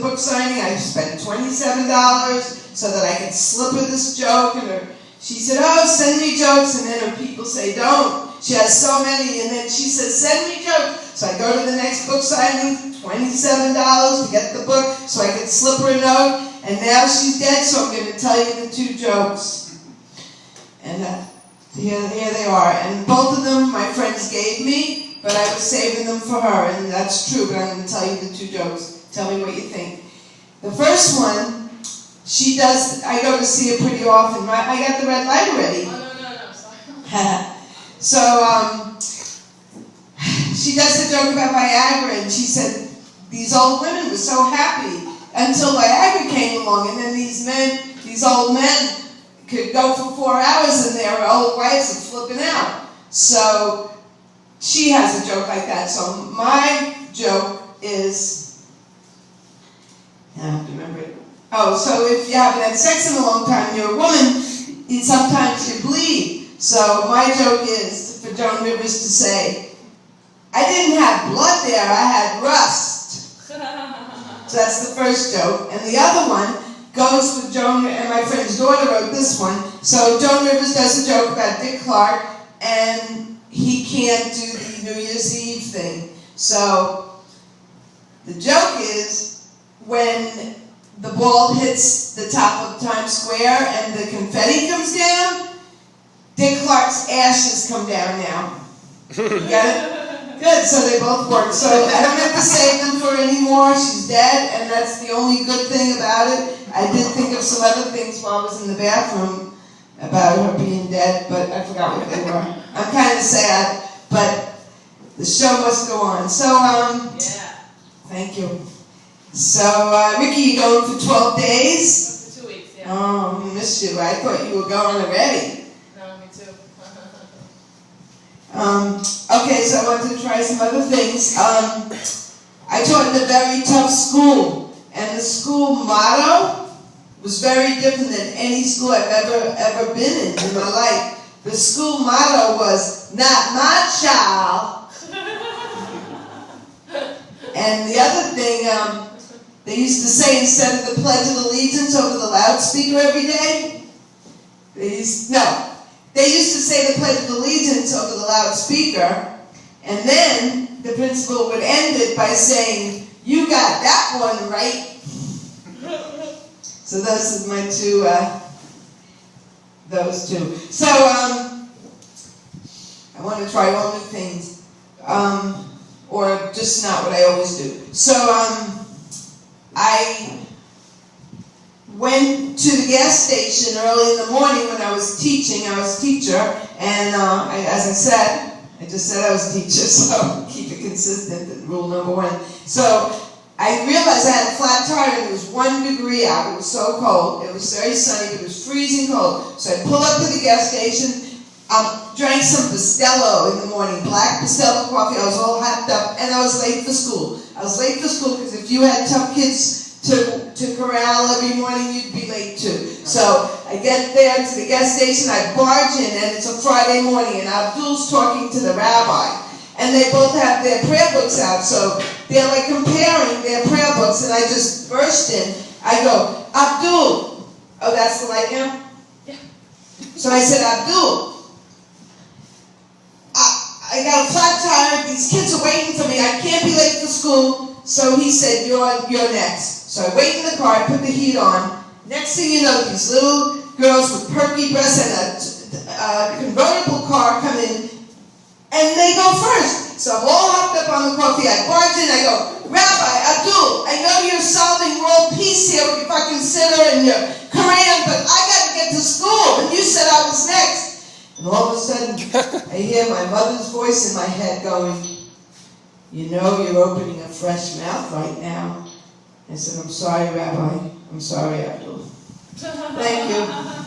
book signing. I spent $27 so that I could slip her this joke. And she said, oh, send me jokes. And then her people say, don't. She has so many. And then she says, send me jokes. So I go to the next book signing, $27 to get the book so I could slip her a note. And now she's dead, so I'm going to tell you the 2 jokes. And here they are. And both of them my friends gave me, but I was saving them for her. And that's true, but I'm going to tell you the 2 jokes. Tell me what you think. The first one, she does, I go to see her pretty often. I got the red light already. Oh, no, sorry. So, she does a joke about Viagra, and she said these old women were so happy until Viagra came along, and then these old men could go for 4 hours and their old wives are flipping out. So she has a joke like that. So my joke is, I have to remember it. Oh, so if you haven't had sex in a long time, you're a woman, sometimes you bleed. So my joke is for Joan Rivers to say, I didn't have blood there, I had rust. So that's the first joke. And the other one goes with Joan, and my friend's daughter wrote this one. So Joan Rivers does a joke about Dick Clark, and he can't do the New Year's Eve thing. So the joke is when the ball hits the top of Times Square and the confetti comes down, Dick Clark's ashes come down now. You get it? Good, so they both work. So I don't have to save them for anymore. She's dead, and that's the only good thing about it. I did think of some other things while I was in the bathroom about her being dead, but I forgot what they were. I'm kind of sad, but the show must go on. So, yeah. Thank you. So, Ricky, you going for 12 days? For 2 weeks, yeah. Oh, I missed you. I thought you were going already. No, me too. Okay, so I wanted to try some other things. I taught in a very tough school, and the school motto was very different than any school I've ever been in my life. The school motto was, not my child. And the other thing, they used to say instead of the Pledge of Allegiance over the loudspeaker every day, they used to say the Pledge of Allegiance over the loudspeaker, and then the principal would end it by saying, you got that one right. So those are my two, those two. So, I want to try all new things, or just not what I always do. So, I went to the gas station early in the morning when I was teaching. I was a teacher, and as I said, I just said I was a teacher, so keep it consistent, rule number 1. So I realized I had a flat tire and it was 1 degree out. It was so cold. It was very sunny. It was freezing cold. So I pulled up to the gas station, drank some Bustelo in the morning, black Bustelo coffee. I was all hyped up, and I was late for school. I was late for school because if you had tough kids to corral every morning, you'd be late too. So I get there to the gas station, I barge in, and it's a Friday morning, and Abdul's talking to the rabbi. And they both have their prayer books out, so they're like comparing their prayer books, and I just burst in. I go, Abdul. Oh, that's the light now? Yeah. So I said, Abdul, I got a flat tire, these kids are waiting for me, I can't be late for school. So he said, you're next. So I wait in the car, I put the heat on. Next thing you know, these little girls with perky breasts and a convertible car come in, and they go first. So I'm all hopped up on the coffee. I barge in, I go, Rabbi, Abdul, I know you're solving world peace here with your fucking sitter and your Quran, but I got to get to school, and you said I was next. And all of a sudden, I hear my mother's voice in my head going, you know you're opening a fresh mouth right now. I said, I'm sorry, Rabbi. I'm sorry, Abdul. Thank you.